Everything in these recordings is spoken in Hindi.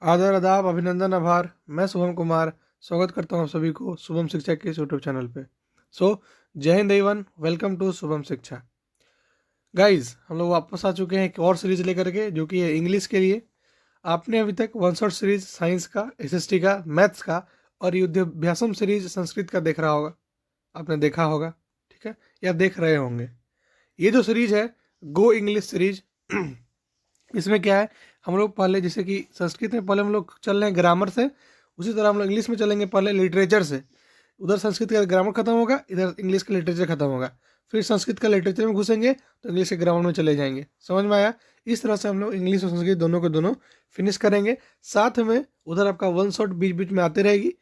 आदर आदाब अभिनंदन आभार। मैं शुभम कुमार स्वागत करता हूँ आप सभी को शुभम शिक्षा के इस यूट्यूब चैनल पे। Jai Hind everyone, welcome to Shubham Shiksha. Guys, हम लोग वापस आ चुके हैं एक और सीरीज लेकर के, जो कि है इंग्लिश के लिए। आपने अभी तक वन शॉट सीरीज साइंस का, एसएसटी का, मैथ्स का और युद्धाभ्यासम सीरीज संस्कृत का देख रहा होगा, आपने देखा होगा, ठीक है, या देख रहे होंगे। ये जो सीरीज है गो इंग्लिश सीरीज, इसमें क्या है, हम लोग पहले जैसे कि संस्कृत में पहले हम लोग चल रहे हैं ग्रामर से, उसी तरह हम लोग इंग्लिश में चलेंगे पहले लिटरेचर से। उधर संस्कृत का ग्रामर खत्म होगा, इधर इंग्लिश का लिटरेचर खत्म होगा, फिर संस्कृत का लिटरेचर में घुसेंगे तो इंग्लिश के ग्रामर में चले जाएंगे। समझ में आया? इस तरह से हम लोग इंग्लिश और संस्कृत दोनों को दोनों फिनिश करेंगे। साथ में उधर आपका वन शॉट बीच बीच में आते रहेगी।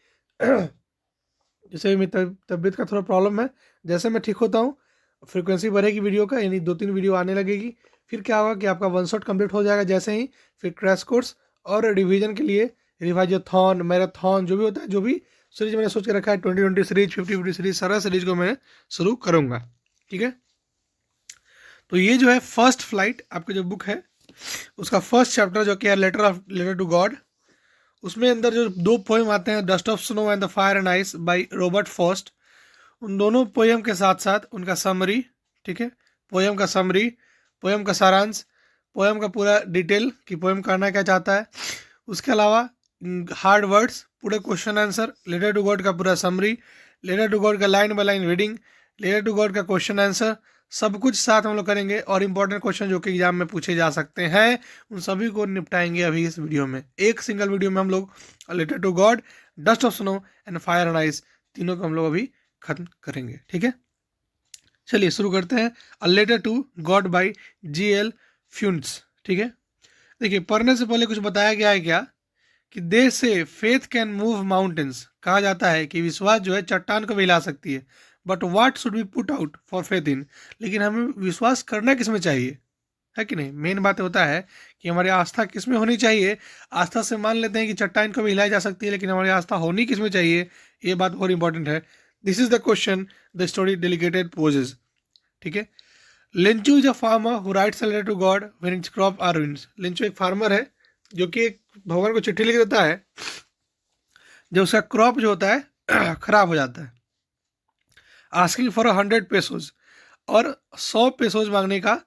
जैसे मेरी तबीयत का थोड़ा प्रॉब्लम है, जैसे मैं ठीक होता हूँ फ्रिक्वेंसी बढ़ेगी वीडियो का, यानी 2-3 वीडियो आने लगेगी। फिर क्या होगा कि आपका वन शॉट कंप्लीट हो जाएगा जैसे ही, फिर क्रैश कोर्स और रिवीजन के लिए रिवाइजोथॉन, मैराथन, जो भी होता है, जो भी सीरीज मैंने सोच के रखा है, 2020 सीरीज, 50-50 सीरीज, सारा सीरीज को मैं शुरू करूँगा। ठीक है, तो ये जो है फर्स्ट फ्लाइट आपकी जो बुक है, उसका फर्स्ट चैप्टर जो कि है लेटर टू गॉड, उसमें अंदर जो 2 पोएम आते हैं, dust of snow and the fire and ice by Robert Frost, उन दोनों पोएम के साथ साथ उनका समरी, ठीक है, पोएम का समरी, पोएम का सारांश, पोएम का पूरा डिटेल कि पोएम करना क्या चाहता है, उसके अलावा हार्ड वर्ड्स, पूरे question answer, letter to God का पूरा समरी, लेटर टू गॉड का line by line reading, letter to God का क्वेश्चन आंसर, सब कुछ साथ हम लोग करेंगे। और इंपॉर्टेंट क्वेश्चन जो कि एग्जाम में पूछे जा सकते हैं, उन सभी को निपटाएंगे अभी इस वीडियो में। एक सिंगल वीडियो में हम लोग letter to God, dust of snow and fire and ice, तीनों को हम लोग अभी खत्म करेंगे। ठीक है, चलिए शुरू करते हैं। A letter to God by G.L. Fuentes. ठीक है, देखिए पढ़ने से पहले कुछ बताया गया है क्या, कि दे से फेथ कैन मूव माउंटेन्स, कहा जाता है कि विश्वास जो है चट्टान को भी हिला सकती है। But what should be put out for faith in, लेकिन हमें विश्वास करना किस में चाहिए, है कि नहीं? मेन बात होता है कि हमारी आस्था किस में होनी चाहिए। आस्था से मान लेते हैं कि चट्टान को भी हिलाई जा सकती है, लेकिन हमारी आस्था होनी किस में चाहिए, ये बात बहुत इंपॉर्टेंट है। This is the question the story dedicated poses. ठीक है, Lencho is a farmer who writes a letter to God when its crop are ruins. Lencho एक फार्मर है जो कि एक भगवान को चिट्ठी लिख देता है जब उसका क्रॉप जो होता है खराब हो जाता है। आस्किंग फॉर 100 पेसोज, और 100 पेसोज मांगने का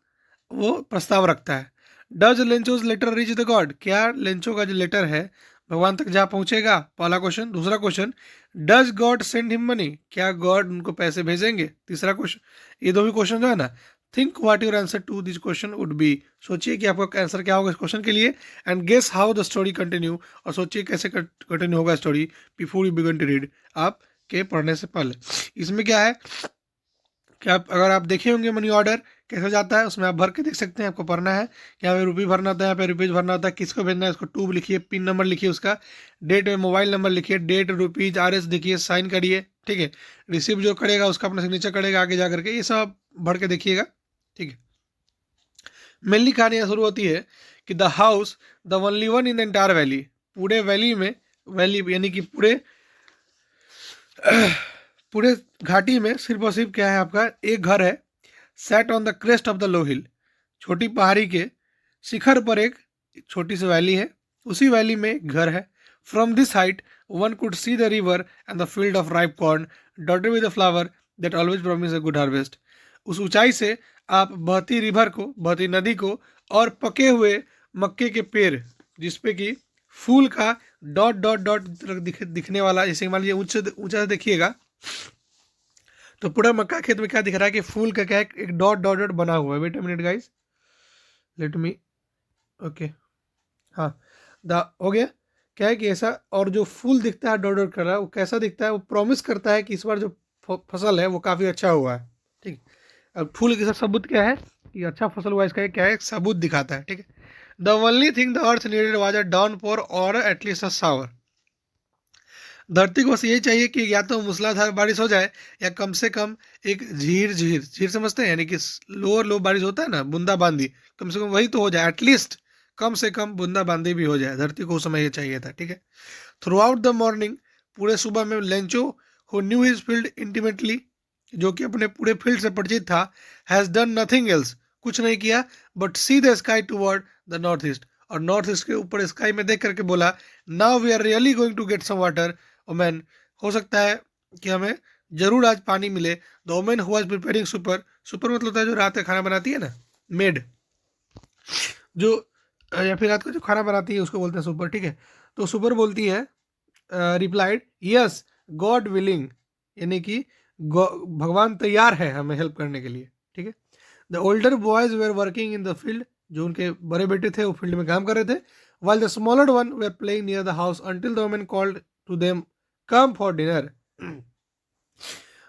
वो प्रस्ताव रखता है। Does Lencho's letter reach the God, क्या लेंचो का जो लेटर है भगवान तक जा पहुंचेगा, पहला क्वेश्चन। दूसरा question, does God send him money, क्या गॉड उनको पैसे भेजेंगे, तीसरा क्वेश्चन। ये दो भी क्वेश्चन जो है ना, think what your answer to this question would be, सोचिए कि आपका आंसर क्या होगा इस क्वेश्चन के लिए, and guess how the story continue, और सोचिए कैसे कंटिन्यू होगा story before you begin to read, आप के पढ़ने से पहले। इसमें क्या है कि आप अगर आप देखे होंगे मनी ऑर्डर कैसे जाता है, उसमें आप भर के देख सकते हैं, आपको पढ़ना है कि यहाँ पे रुपये भरना होता है, यहाँ पे रुपीज़ भरना होता है, किसको भेजना है उसको टू लिखिए, पिन नंबर लिखिए, उसका डेट में मोबाइल नंबर लिखिए, डेट, रुपीज़, RS देखिए, साइन करिए। ठीक है, रिसीव जो करेगा उसका अपना सिग्नेचर करेगा आगे जा करके, ये सब आप भर के देखिएगा। ठीक है, मेनली कहानी यहाँ शुरू होती है कि the house the only one in the entire valley, पूरे वैली में, वैली यानी कि पूरे पूरे घाटी में सिर्फ और सिर्फ क्या है, आपका एक घर है। Set on the crest of the low hill, छोटी पहाड़ी के शिखर पर एक छोटी सी वैली है, उसी वैली में एक घर है। From this height one could see the river and the field of ripe corn dotted with the flower that always promise a good harvest. उस ऊंचाई से आप बहती रिवर को, बहती नदी को, और पके हुए मक्के के पेड़ जिसपे कि फूल का डॉट डॉट डॉट दिखने वाला, जैसे मान लीजिए ऊंचा से देखिएगा तो पूरा मक्का खेत में क्या दिख रहा है कि फूल का क्या है, एक डॉट डॉट डॉट बना हुआ है। Wait a minute guys, let me, okay, हाँ, द हो गया। क्या है कि ऐसा, और जो फूल दिखता है डॉट डॉट कर रहा है, वो कैसा दिखता है, वो प्रॉमिस करता है कि इस बार जो फसल है वो काफ़ी अच्छा हुआ है। ठीक, अब फूल के साथ सबूत क्या है कि अच्छा फसल हुआ, इसका क्या है, सबूत दिखाता है। ठीक है, the only thing the earth needed was a downpour or at least a shower. धरती को बस यही चाहिए कि या तो मूसलाधार बारिश हो जाए, या कम से कम एक झीर झीर झीर समझते हैं, यानी कि लोअर लो बारिश होता है ना, बूंदाबांदी, कम से कम वही तो हो जाए, एटलीस्ट कम से कम बूंदाबांदी भी हो जाए, धरती को उस समय ये चाहिए था। ठीक है, थ्रू आउट द मॉर्निंग, पूरे सुबह में Lencho, who knew his field intimately, जो कि अपने पूरे फील्ड से परिचित था, हैज डन नथिंग एल्स, कुछ नहीं किया, but see the sky toward the north east, और नॉर्थ ईस्ट के ऊपर स्काई में देख करके बोला, now we are really going to get some water woman, हो सकता है कि हमें जरूर आज पानी मिले। The woman who was preparing supper, supper मतलब होता है जो रात में खाना बनाती है ना, मेड, जो या फिर रात को जो खाना बनाती है उसको बोलते हैं सुपर, ठीक है। तो सुपर बोलती है, रिप्लाइड यस गॉड विलिंग, यानी कि भगवान तैयार है हमें हेल्प करने के लिए, ठीक है। The older boys where working in the field, जो उनके बड़े बेटे थे वो फील्ड में काम कर रहे थे। While the smaller one were playing near the house until the woman called to them come for dinner.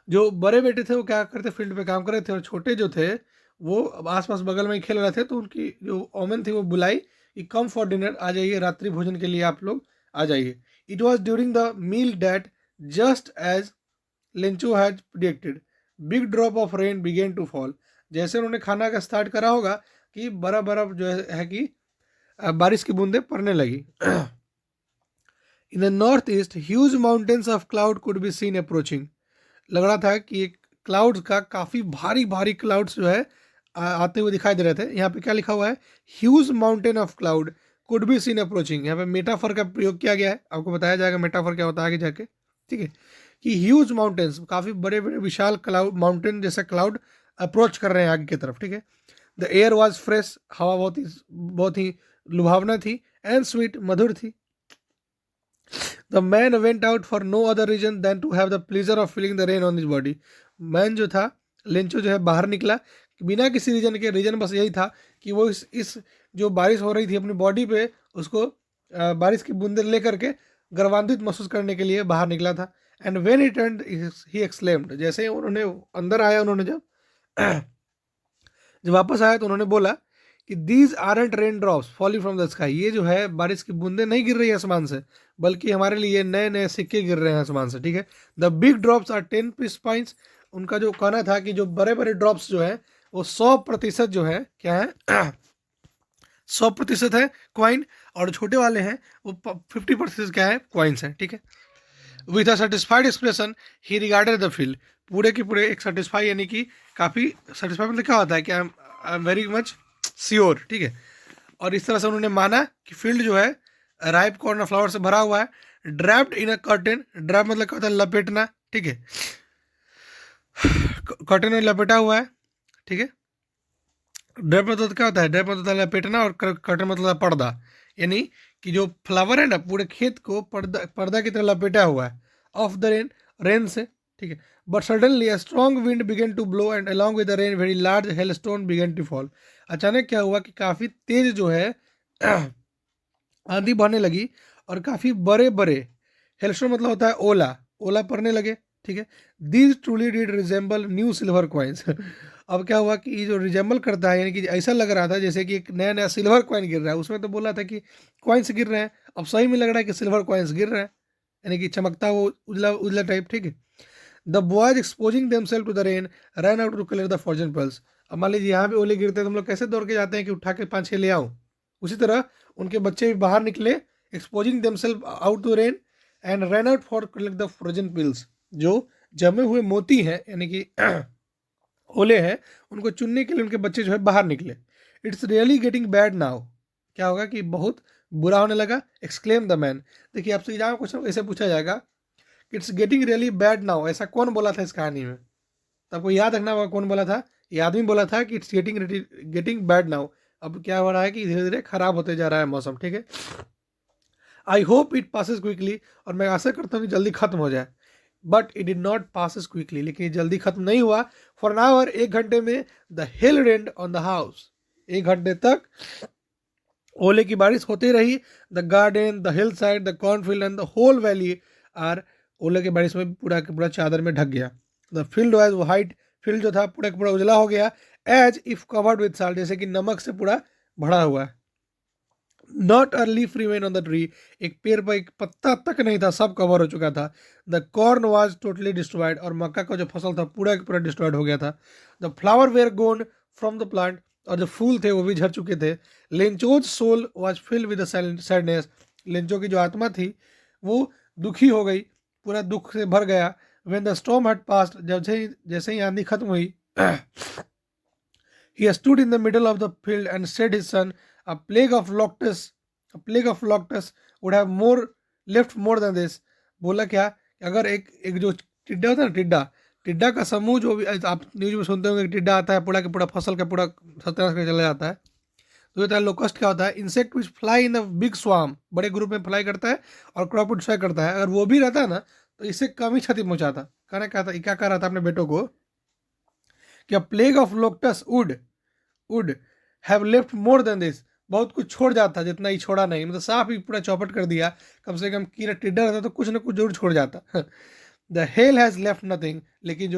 जो बड़े बेटे थे वो क्या करते, फील्ड पे काम कर रहे थे, और छोटे जो थे वो आसपास बगल में ही खेल रहे थे। तो उनकी जो ओमेन थी वो बुलाई कि कम फॉर डिनर, आ जाइए रात्रि भोजन के लिए आप लोग आ जाइए। It was during the meal that just as Lencho has predicted big drop of rain began to fall. जैसे उन्होंने खाना का स्टार्ट करा होगा कि बड़ा बड़ा जो है कि बारिश की बूंदें पड़ने लगी। In the north east huge mountains of cloud could be seen approaching. लग रहा था कि एक क्लाउड्स का काफ़ी भारी भारी क्लाउड्स जो है आते हुए दिखाई दे रहे थे। यहाँ पे क्या लिखा हुआ है, huge mountain of cloud could be seen approaching. यहाँ पे मेटाफर का प्रयोग किया गया है, आपको बताया जाएगा मेटाफर क्या होता है आगे जाके, ठीक है। कि ह्यूज माउंटेन्स, काफ़ी बड़े बड़े विशाल क्लाउड, माउंटेन जैसा क्लाउड अप्रोच कर रहे हैं आगे की तरफ, ठीक है। द एयर वॉज फ्रेश, हवा बहुत ही लुभावना थी, एंड स्वीट, मधुर थी। The man went out for no other reason than to have the pleasure of feeling the rain on his body. Man जो था, लेंचो जो है, बाहर निकला बिना किसी रीजन के, रीजन बस यही था कि वो इस जो बारिश हो रही थी अपनी बॉडी पे, उसको बारिश की बूंदें लेकर के गर्वान्वित महसूस करने के लिए बाहर निकला था। And when he turned he exclaimed, जैसे ही उन्होंने अंदर आया, उन्होंने जब जब वापस आया तो उन्होंने बोला कि these aren't rain drops falling from the sky, ये जो है बारिश की बूंदें नहीं गिर रही है आसमान से, बल्कि हमारे लिए नए नए सिक्के गिर रहे हैं आसमान से, ठीक है। The big drops are 10 piece points, उनका जो कहना था कि जो बड़े बड़े ड्रॉप्स जो है वो 100% जो है क्या है 100% है क्वाइन, और छोटे वाले हैं वो 50% क्या है, क्वाइंस हैं, ठीक है। With a satisfied expression he regarded the field, पूरे के पूरे एक सेटिस्फाई, यानी कि काफ़ी सेटिस्फाई मतलब क्या होता है कि I am very much sure, ठीक है। और इस तरह से उन्होंने माना कि फील्ड जो है राइप कॉर्न फ्लावर से भरा हुआ है। ड्रैप्ड इन अ कर्टेन, ड्रैप मतलब क्या होता है, लपेटना, ठीक है। कर्टेन में लपेटा हुआ है, ठीक है। ड्रैप मतलब क्या होता है, ड्रैप मतलब लपेटना, और कर्टेन मतलब पर्दा, यानी कि जो फ्लावर है ना पूरे खेत को पर्दा पर्दा की तरह लपेटा हुआ है ऑफ द रेन, रेन से, ठीक है। But suddenly a strong wind began to blow and along with the rain very large hailstone began to fall. अचानक क्या हुआ कि काफ़ी तेज जो है आंधी बहने लगी, और काफ़ी बड़े बड़े, हेलस्टोन मतलब होता है ओला, ओला पड़ने लगे, ठीक है। These truly did resemble new silver coins. अब क्या हुआ कि ये जो रिजेंबल करता है, यानी कि ऐसा लग रहा था जैसे कि एक नया नया सिल्वर कॉइन गिर रहा है। उसमें तो बोला था कि कॉइन्स गिर रहे हैं, अब सही में लग रहा है कि सिल्वर कॉइन्स गिर रहे हैं, यानी कि चमकता वो उजला उजला टाइप, ठीक है। The boys exposing themselves to the rain run out to collect the fortune pearls. अब मान लीजिए यहाँ पे ओले गिरते हैं तो हम लोग कैसे दौड़ के जाते हैं कि उठा के 5-6 ले आऊँ, उसी तरह उनके बच्चे भी बाहर निकले, exposing themselves out to rain and run out for collect the frozen pills. जो जमे हुए मोती हैं, यानी कि ओले हैं, उनको चुनने के लिए उनके बच्चे जो है बाहर निकले। It's really getting bad now, क्या होगा कि बहुत बुरा होने लगा। एक्सक्लेम द मैन, देखिए आपसे एग्जाम क्वेश्चन ऐसे पूछा जाएगा, it's getting really bad now, ऐसा कौन बोला था इस कहानी में, तो आपको याद रखना होगा कौन बोला था। ये आदमी बोला था कि इट्स गेटिंग बैड नाउ, अब क्या हो रहा है कि धीरे धीरे खराब होते जा रहा है मौसम, ठीक है। I hope it passes quickly, और मैं आशा करता हूँ कि जल्दी खत्म हो जाए। But it did not passes quickly, लेकिन ये जल्दी खत्म नहीं हुआ। फॉर एन आवर, 1 घंटे में, the hail rained on the house, 1 घंटे तक ओले की बारिश होती रही। The garden, the hillside, the cornfield and the whole valley are, ओले की बारिश में पूरा का पूरा चादर में ढक गया। The field was white, field जो था पूरा का पूरा उजला हो गया। As if covered with salt, जैसे कि नमक से पूरा भरा हुआ है। Not a leaf remain on the tree, एक पेड़ पर एक पत्ता तक नहीं था, सब कवर हो चुका था। The corn was totally destroyed, और मक्का का जो फसल था पूरा का पूरा डिस्ट्रॉयड हो गया था। The flower were gone from the plant, और जो फूल थे वो भी झड़ चुके थे। Lencho's soul was filled with sadness, Lencho की जो आत्मा थी वो दुखी हो गई, पूरा दुख से भर गया। When the storm had passed, जब जैसे ही आंधी खत्म हुई, he stood in the middle of the field and said his son, a plague of locusts plague of locusts would have more left more than this. बोला क्या, अगर एक एक जो टिड्डा होता है ना, टिड्डा टिड्डा का समूह, जो भी आप न्यूज में सुनते होंगे, टिड्डा आता है पूरा के पूरा फसल का पूरा सत्यानाश करके चला जाता है, तो ये होता है लोकस्ट। क्या होता है, insect which fly in the big swarm, बड़े ग्रुप में फ्लाई करता है और क्रॉप को डिस्ट्रॉय करता है। अगर वो भी रहता है ना तो इससे कम ही क्षति पहुंचाता। कहना क्या था, क्या कह रहा था अपने बेटों को कि plague of locusts would have left more than this, बहुत कुछ छोड़ जाता, जितना ही छोड़ा नहीं, मतलब साफ ही पूरा चौपट कर दिया। कम से कम कीड़ा टिड्डा रहता तो कुछ ना कुछ जरूर छोड़ जाता। The hail has left nothing, लेकिन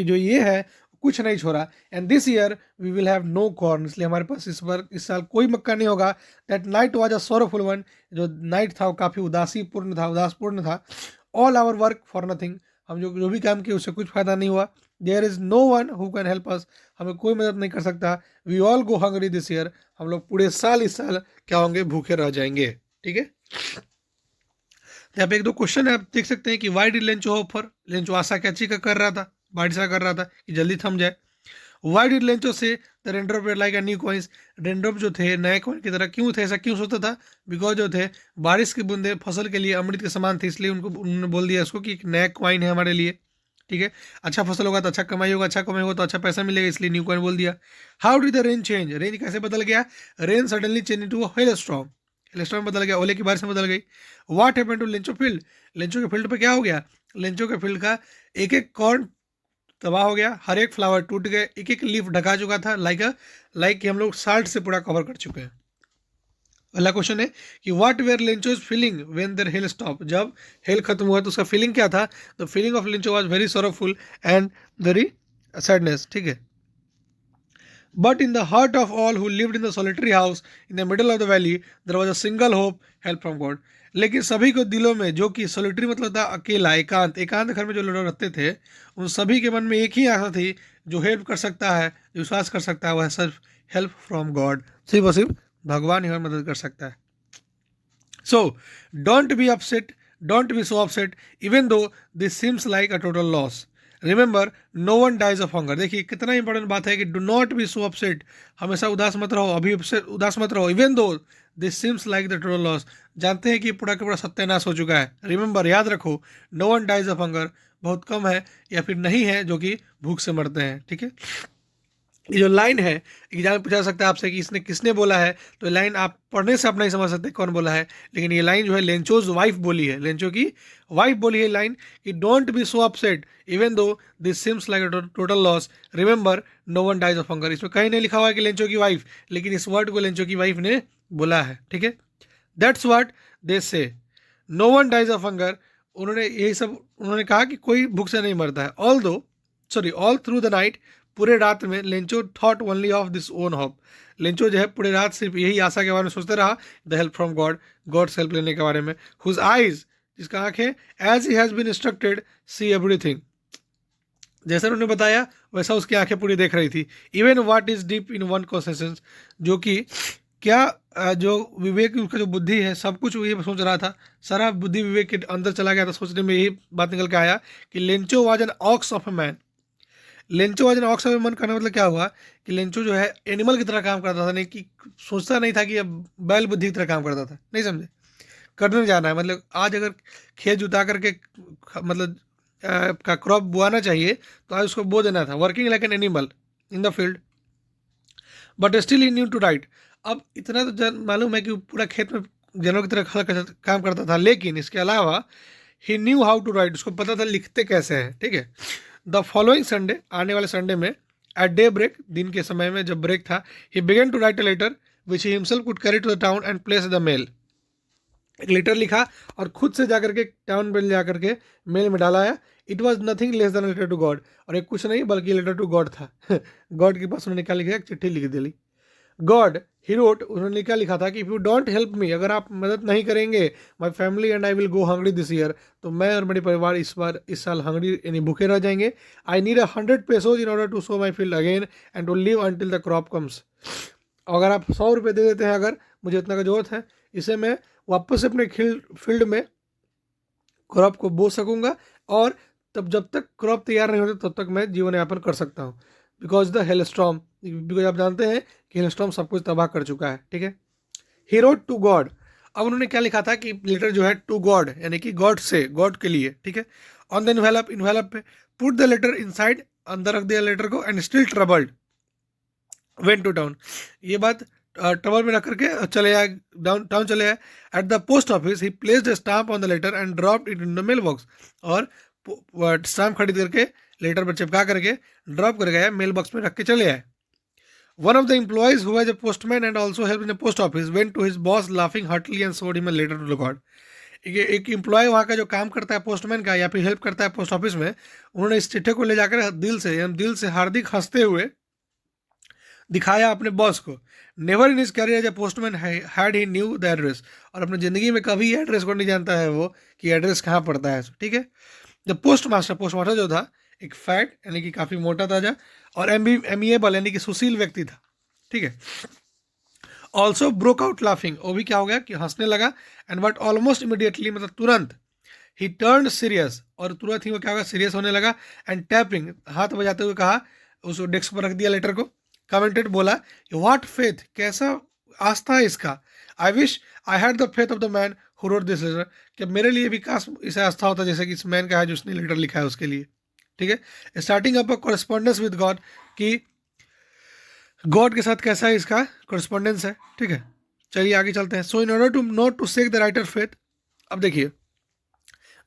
जो ये है कुछ नहीं छोड़ा। And this year we will have no corn, इसलिए हमारे पास इस साल कोई मक्का नहीं होगा। That night was a sorrowful one, जो नाइट था वो काफ़ी उदासपूर्ण था। All our work for nothing, हम जो जो भी काम किए उससे कुछ फायदा नहीं हुआ। There is no one who can help us, हमें कोई मदद नहीं कर सकता। We all go hungry this year, हम लोग पूरे साल इस साल क्या होंगे, भूखे रह जाएंगे। ठीक है, यहाँ पे एक दो क्वेश्चन है, आप देख सकते हैं कि why did Lencho hope for, Lencho आशा क्या चीज का कर रहा था, बारिशा कर रहा था कि जल्दी थम जाए। वाई डिड लेंचो से the raindrop like a new coins, raindrop जो थे नए कॉइन की तरह क्यों थे, ऐसा क्यों सोचता था? बिकॉज जो थे बारिश की बूंदे फसल के लिए अमृत के समान थे, इसलिए उन्होंने बोल दिया इसको कि एक नया कॉइन है हमारे लिए। ठीक है, अच्छा फसल होगा तो अच्छा कमाई होगा, अच्छा कमाई होगा तो अच्छा पैसा मिलेगा, इसलिए न्यू कॉइन बोल दिया। How did the rain change, rain कैसे बदल गया? Rain suddenly change into a hailstorm, hailstorm बदल गया, ओले की बारिश में बदल गई। What happened to Lencho field, Lencho के फील्ड पे क्या हो गया? लेंचो के फील्ड का एक एक कॉर्न तबाह हो गया, हर एक फ्लावर टूट गए, एक एक लीफ ढका चुका था, लाइक कि हम लोग साल्ट से पूरा कवर कर चुके हैं। अगला क्वेश्चन है कि what were Lencho's feeling when there hail stop, जब हेल खत्म हुआ तो उसका फीलिंग क्या था? The feeling of Lencho was very sorrowful and very sadness. ठीक है, but in the heart of all who lived in the solitary house in the middle of the valley there was a single hope, help from God। लेकिन सभी को दिलों में, जो कि सोलिटरी मतलब था अकेला, एकांत, एकांत घर में जो लोग रहते थे, उन सभी के मन में एक ही आशा थी, जो हेल्प कर सकता है, जो विश्वास कर सकता है, वह सिर्फ हेल्प फ्रॉम गॉड, सिर्फ और सिर्फ भगवान ही हमारी मदद कर सकता है। So don't be so upset even though this seems like a total loss. Remember, no one dies of hunger। देखिए कितना इंपॉर्टेंट बात है कि do not be so upset, हमेशा उदास मत रहो, अभी उदास मत रहो। even though this seems like the total loss, जानते हैं कि पूरा का पूरा सत्यानाश हो चुका है। Remember, याद रखो, no one dies of hunger, बहुत कम है या फिर नहीं है जो कि भूख से मरते हैं। ठीक है, ये जो लाइन है एग्जाम में पूछा सकता है आपसे कि इसने किसने बोला है, तो लाइन आप पढ़ने से आप नहीं समझ सकते कौन बोला है, लेकिन ये लाइन जो है लेंचोज वाइफ बोली है, लेंचो की वाइफ बोली है लाइन कि don't be so upset even though this seems like a total loss, remember no one dies of hunger. इसमें कहीं नहीं लिखा हुआ है कि लेंचो की वाइफ, लेकिन इस वर्ड को लेंचो की वाइफ ने बोला है। ठीक है, that's what they say, no one dies of hunger. उन्होंने यही सब उन्होंने कहा कि कोई भूख से नहीं मरता है। ऑल थ्रू द नाइट, पूरे रात में Lencho thought only of this own hope, Lencho जो है पूरे रात सिर्फ यही आशा के बारे में सोचते रहा, the help from God, God से हेल्प लेने के बारे में। हुज आइज, जिसका आंखें, as he has been instructed see everything, जैसा उन्होंने बताया वैसा उसकी आंखें पूरी देख रही थी। Even what is deep in one conscience, जो कि क्या जो विवेक, उसका जो बुद्धि है, सब कुछ वो ये सोच रहा था, सारा बुद्धि विवेक के अंदर चला गया था, सोचने में यही बात निकल के आया कि Lencho was an ox of a man. Lencho was an ox of a man करने मतलब क्या हुआ कि लेंचो जो है एनिमल की तरह काम करता था, नहीं कि सोचता नहीं था कि अब बैल बुद्धि की तरह काम करता था, नहीं समझे, करने जाना है। मतलब आज अगर खेत जुता करके मतलब का क्रॉप बोआना चाहिए तो आज उसको बो देना था, working like an animal in the field, but still he knew to write. अब इतना तो मालूम है कि वो पूरा खेत में जानवर की तरह काम करता था, लेकिन इसके अलावा ही न्यू हाउ टू राइट, उसको पता था लिखते कैसे हैं। ठीक है, द फॉलोइंग संडे, आने वाले संडे में, एट डे ब्रेक, दिन के समय में जब ब्रेक था, he began to write a letter which he himself could carry to the town and place the mail. एक लेटर लिखा और खुद से जाकर के टाउन में जाकर के मेल में डाला है। It was nothing less than letter to God, और एक कुछ नहीं बल्कि लेटर टू गॉड था। गॉड के पास उन्होंने क्या लिखा, एक चिट्ठी लिख दी। गॉड ही रोट, उन्होंने क्या लिखा था कि if you don't help me, अगर आप मदद नहीं करेंगे, my family and I will go hungry this year, तो मैं और मेरे परिवार इस साल हंग्री यानी भूखे रह जाएंगे। I need 100 pesos in order to sow my field again and to live until the crop comes. अगर आप 100 रुपये दे देते हैं, अगर मुझे इतना का जरूरत है, इसे मैं वापस से अपने फील्ड में क्रॉप को बो सकूंगा, और तब जब तक क्रॉप तैयार नहीं होते तब तक मैं जीवन यापन कर सकता हूँ। बिकॉज द हेलस्टॉर्म, बिकॉज आप जानते हैं कि हेलस्टॉर्म सब कुछ तबाह कर चुका है। ठीक है, ही रोट टू गॉड। अब उन्होंने क्या लिखा था कि लेटर जो है टू गॉड यानी कि गॉड से, गॉड के लिए, ठीक है। ऑन द इन्वेलप, इन्वेलप पे पुट द लेटर इनसाइड, अंदर रख दिया लेटर को, and still troubled went to town. ये बात ट्रबल में रख करके चले आए, डाउन टाउन चले आए। At the post office he placed a stamp on the letter and dropped it in the mail box. और स्टाम्प खरीद करके लेटर पर चिपका करके ड्रॉप कर गया, मेल बॉक्स में रख के चले आए। One of the employees who was a postman and also helped in the post office went to his boss laughing heartily and showed him a letter to the god. एक एम्प्लॉय वहाँ का जो काम करता है पोस्टमैन का या फिर हेल्प करता है पोस्ट ऑफिस में, उन्होंने इस चिट्ठे को ले जाकर दिल से हार्दिक हंसते हुए दिखाया अपने बॉस को। Never in his career as a postman had he knew the address. और अपनी ज़िंदगी में कभी एड्रेस को नहीं जानता है वो कि एड्रेस कहाँ पड़ता है, ठीक है। द पोस्ट मास्टर जो था एक फैट यानी कि काफ़ी मोटा ताजा और एमिएबल यानी कि सुशील व्यक्ति था, ठीक है। ऑल्सो ब्रोक आउट लाफिंग, वो भी क्या हो गया कि हंसने लगा। एंड बट ऑलमोस्ट इमीडिएटली, मतलब तुरंत, ही टर्न सीरियस, और तुरंत ही वो क्या होगा, सीरियस होने लगा। एंड टैपिंग, हाथ बजाते हुए कहा, उस डेस्क पर रख दिया लेटर को। कमेंटेड, बोला, व्हाट फेथ, कैसा आस्था है इसका। I wish I had the faith of the man who wrote this letter, कि मेरे लिए भी काश इसे आस्था होता जैसे कि इस मैन का है जिसने लेटर लिखा है उसके लिए, ठीक है। Starting up a correspondence with God, कि गॉड के साथ कैसा है इसका कॉरेस्पॉन्डेंस है, ठीक है। चलिए आगे चलते हैं। So in order to not to shake the writer faith, अब देखिए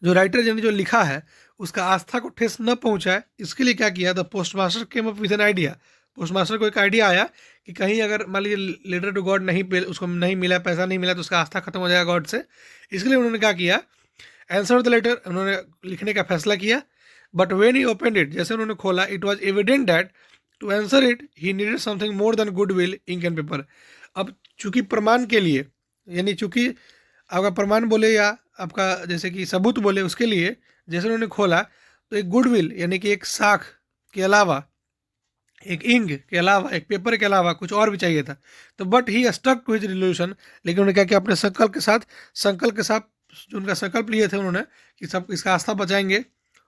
जो राइटर यानी जो लिखा है उसका आस्था को ठेस न पहुंचाए, इसके लिए क्या किया, the post master came up with an idea. Post master को एक आइडिया आया कि कहीं अगर मान लीजिए लेटर टू गॉड उसको नहीं मिला, पैसा नहीं मिला, तो उसका आस्था खत्म हो जाएगा गॉड से। इसके लिए उन्होंने क्या किया, आंसर द लेटर, उन्होंने लिखने का फैसला किया। But when he open it, जैसे उन्होंने खोला, it was evident that to answer it he needed something more than good will, ink and paper. अब चूंकि प्रमाण के लिए, यानी चूंकि आपका प्रमाण बोले या आपका जैसे कि सबूत बोले, उसके लिए जैसे उन्होंने खोला तो एक गुडविल यानी कि एक साख के अलावा, एक इंक के अलावा, एक पेपर के अलावा कुछ और भी चाहिए था। तो but he stuck to his resolution, लेकिन उन्होंने क्या किया, अपने संकल्प के साथ जो उनका संकल्प लिए थे उन्होंने कि सब इसका आस्था बचाएंगे,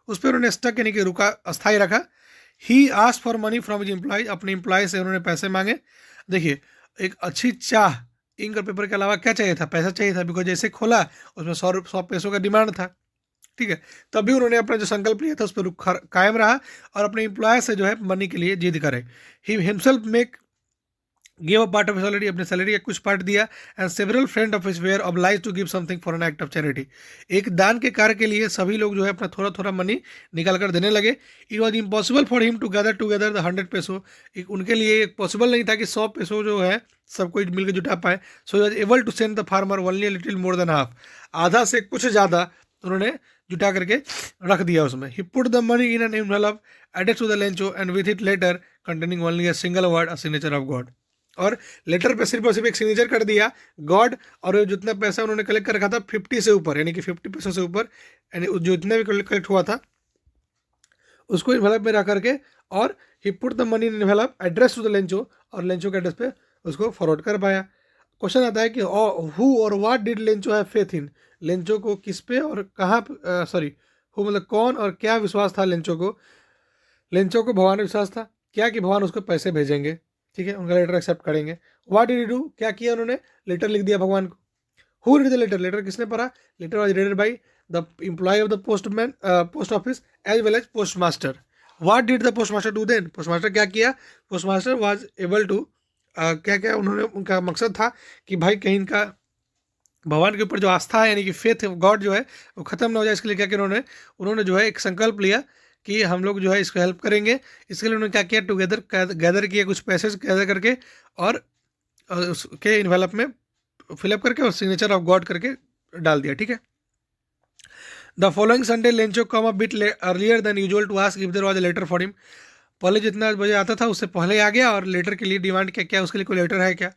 उस पर उन्होंने स्टक यानी कि रुका, अस्थाई रखा। He ask for money from his employ, अपने एम्प्लॉय से उन्होंने पैसे मांगे। देखिए एक अच्छी चाह, इंक और पेपर के अलावा क्या चाहिए था, पैसा चाहिए था, बिकॉज जैसे खोला उसमें 100 पैसों का डिमांड था, ठीक है। तभी उन्होंने अपना जो संकल्प लिया था उस पर कायम रहा और अपने एम्प्लॉय से जो है मनी के लिए जिद करे। He himself make give a part of salary, अपने सैलरी का कुछ पार्ट दिया। And several friend of his were oblige to give something for an act of charity, एक दान के कार्य के लिए सभी लोग जो है अपना थोड़ा थोड़ा मनी निकाल कर देने लगे। It was impossible for him to gather together the 100 pesos, एक उनके लिए पॉसिबल नहीं था कि 100 पैसों जो है सबको मिलकर जुटा पाए। So he was able to send the farmer only little more than half, आधा से कुछ ज़्यादा उन्होंने जुटा करके रख दिया उसमें। He put the money in an envelope added to the Lencho and with it letter containing only a single word, a signature of God. और लेटर पे सिर्फ और सिर्फ एक सिग्नेचर कर दिया गॉड, और जितना पैसा उन्होंने कलेक्ट कर रखा था 50 से ऊपर, यानी कि 50 पैसों से ऊपर, यानी जो जितना भी कलेक्ट हुआ था उसको इन्वेलप में रख करके, और he put the money in envelope address to the Lencho, और लेंचो के एड्रेस पे उसको फॉरवर्ड कर पाया। क्वेश्चन आता है कि हु और what did Lencho have faith in, Lencho को किस पे और कहाँ, सॉरी हु मतलब कौन और क्या विश्वास था लेंचो को। लेंचो को भगवान में विश्वास था क्या कि भगवान उसको पैसे भेजेंगे, ठीक है, उनका लेटर एक्सेप्ट करेंगे। व्हाट डिड ही डू, क्या किया उन्होंने, लेटर लिख दिया भगवान को। Who read the letter, letter किसने पढ़ा, letter was readed by the employ of the postman, post office as well as post master. What did the post master do then, post master क्या किया, post master was able to, क्या क्या उन्होंने, उनका मकसद था कि भाई कहीं इनका भगवान के ऊपर जो आस्था है यानी कि फेथ गॉड जो है वो खत्म ना हो जाए, इसके लिए क्या किया उन्होंने जो है एक संकल्प लिया कि हम लोग जो है इसको हेल्प करेंगे। इसके लिए उन्होंने क्या किया, टुगेदर गैदर किया कुछ पैसे गैदर करके, और उसके इन्वेलप में फिलअप करके और सिग्नेचर ऑफ गॉड करके डाल दिया, ठीक है। The following Sunday Lencho come a bit earlier than usual to ask if there was a letter for him, पहले जितना बजे आता था उससे पहले आ गया और लेटर के लिए डिमांड किया, क्या उसके लिए कोई लेटर है क्या।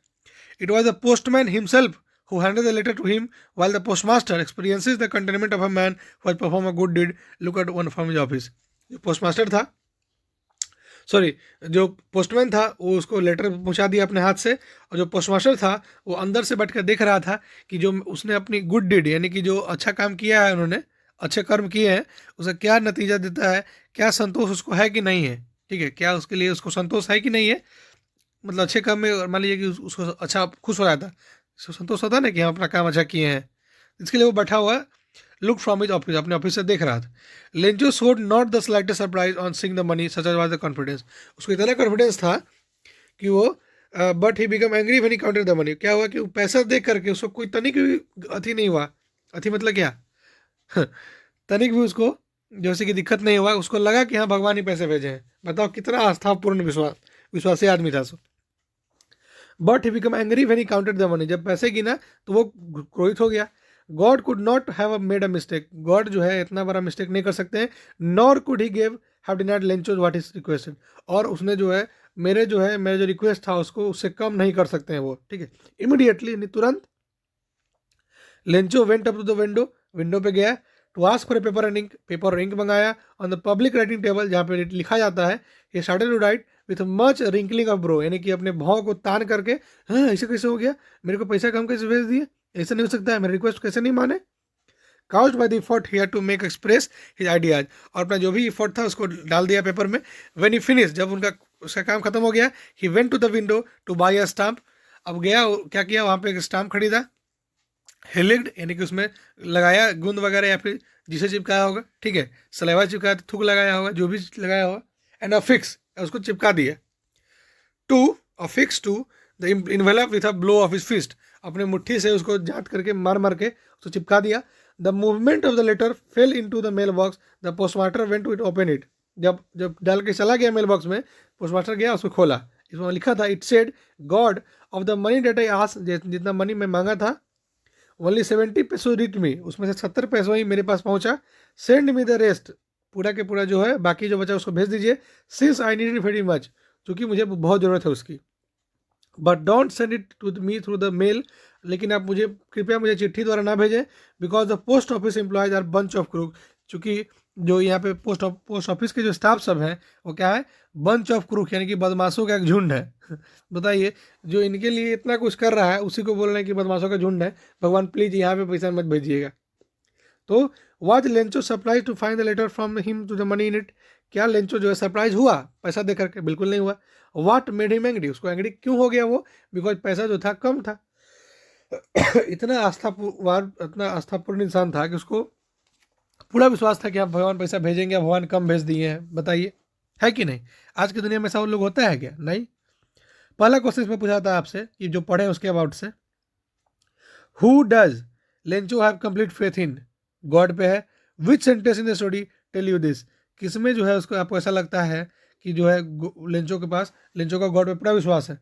It was the postman himself who handed the letter to him, while the postmaster experiences the contentment of a man who has performed a good deed. Look at one from his office. जो पोस्टमास्टर था, सॉरी जो पोस्टमैन था, वो उसको लेटर पहुंचा दिया अपने हाथ से, और जो पोस्टमास्टर था वो अंदर से बैठकर देख रहा था कि जो उसने अपनी गुड डीड यानी कि जो अच्छा काम किया है, उन्होंने अच्छे कर्म किए हैं, उसका क्या नतीजा देता है, क्या संतोष उसको है कि नहीं है, ठीक है, क्या उसके लिए उसको संतोष है कि नहीं है, मतलब अच्छे काम में मान लीजिए कि उसको अच्छा खुश हो रहा था, इसको संतोष होता ना कि हम अपना काम अच्छा किए हैं। इसके लिए वो बैठा हुआ लुक फ्रॉम हिज ऑफिस, अपने ऑफिस से देख रहा था। Lencho showed not the slightest surprise on seeing the money such as was the confidence. उसको इतना कॉन्फिडेंस था कि वो but he become angry when he counted the money. क्या हुआ कि वो पैसा देख करके उसको कोई तनिक भी अथी नहीं हुआ। अथी मतलब क्या? तनिक भी उसको जैसे कि दिक्कत नहीं हुआ। उसको लगा कि हाँ भगवान ही पैसे भेजे हैं। बताओ कितना आस्थापूर्ण विश्वासी आदमी था। So but he become angry when he counted the money. जब पैसे गिना तो वो क्रोधित हो गया। God could not have made a mistake. God जो है इतना बड़ा मिस्टेक नहीं कर सकते हैं। Nor could he gave have denied Lencho what is requested. और उसने जो है मेरा जो रिक्वेस्ट था उसको उससे कम नहीं कर सकते हैं वो, ठीक है। इमीडिएटली तुरंत Lencho went up to the window पे गया to ask for paper and ink. Paper और इंक मंगाया। On the public writing table जहाँ पे लिखा जाता है, ये started to write with much wrinkling of brow, यानी कि अपने भाव को तान करके, हाँ ऐसे कैसे हो गया, मेरे को पैसा कम कैसे भेज दिए, ऐसा नहीं हो सकता है, मेरा रिक्वेस्ट कैसे नहीं माने। Couched by the effort he had to make express his ideas. और अपना जो भी एफर्ट था उसको डाल दिया पेपर में। व्हेन ही फिनिश, जब उसका काम खत्म हो गया, he went to the window to buy a stamp. अब गया, क्या किया, वहाँ पे एक स्टाम्प खरीदा। हेलिग्ड यानी कि उसमें लगाया गुंद वगैरह या फिर जिसे चिपकाया होगा, ठीक है, सलेवा चिपकाया तो थूक लगाया होगा, जो भी लगाया होगा, एंड अफिक्स उसको चिपका दिया। To affix to the envelope with a blow of his fist. अपने मुट्ठी से उसको जात करके मार के उसको चिपका दिया। The movement of the letter fell into the mail box. The postmaster went to it open it. जब जब डाल के चला गया मेल बॉक्स में, पोस्टमास्टर गया उसको खोला। इसमें लिखा था, it said God of the money that I ask, जितना मनी मैं मांगा था, ओनली 70 पैसों रिट मी, उसमें से 70 पैसों ही मेरे पास पहुंचा। सेंड मी द रेस्ट, पूरा के पूरा जो है बाकी जो बचा उसको भेज दीजिए। Since I need it very much, क्योंकि मुझे बहुत ज़रूरत है उसकी। But don't send it to me through the mail, लेकिन आप कृपया मुझे चिट्ठी द्वारा ना भेजें। Because the post office employees are bunch of crook. चूँकि जो यहाँ पे पोस्ट ऑफिस के जो स्टाफ सब हैं वो क्या है, बंच ऑफ क्रूक, यानी कि बदमाशों का एक झुंड है। बताइए, जो इनके लिए इतना कुछ कर रहा है उसी को बोल रहे हैं कि बदमाशों का झुंड है। भगवान प्लीज यहाँ पे पैसा मत भेजिएगा। तो was Lencho surprise to find the letter from him to the money in it. क्या लेंचो जो है सरप्राइज हुआ पैसा दे करके? बिल्कुल नहीं हुआ। वाट मेड हिम एंग्री, उसको एंग्री क्यों हो गया वो? बिकॉज पैसा जो था कम था। इतना आस्थापूर्ण इंसान था कि उसको पूरा विश्वास था कि आप भगवान पैसा भेजेंगे, भगवान कम भेज दिए हैं। बताइए, है कि नहीं? आज की दुनिया में ऐसा लोग होता है क्या? नहीं। पहला क्वेश्चन इसमें पूछा था आपसे कि जो पढ़े उसके अबाउट से, who does Lencho have complete faith in? God पे है। Which sentence in the story tell you this? किसमें जो है उसको आपको ऐसा लगता है कि जो है लेंचो का गॉड पे पूरा विश्वास है?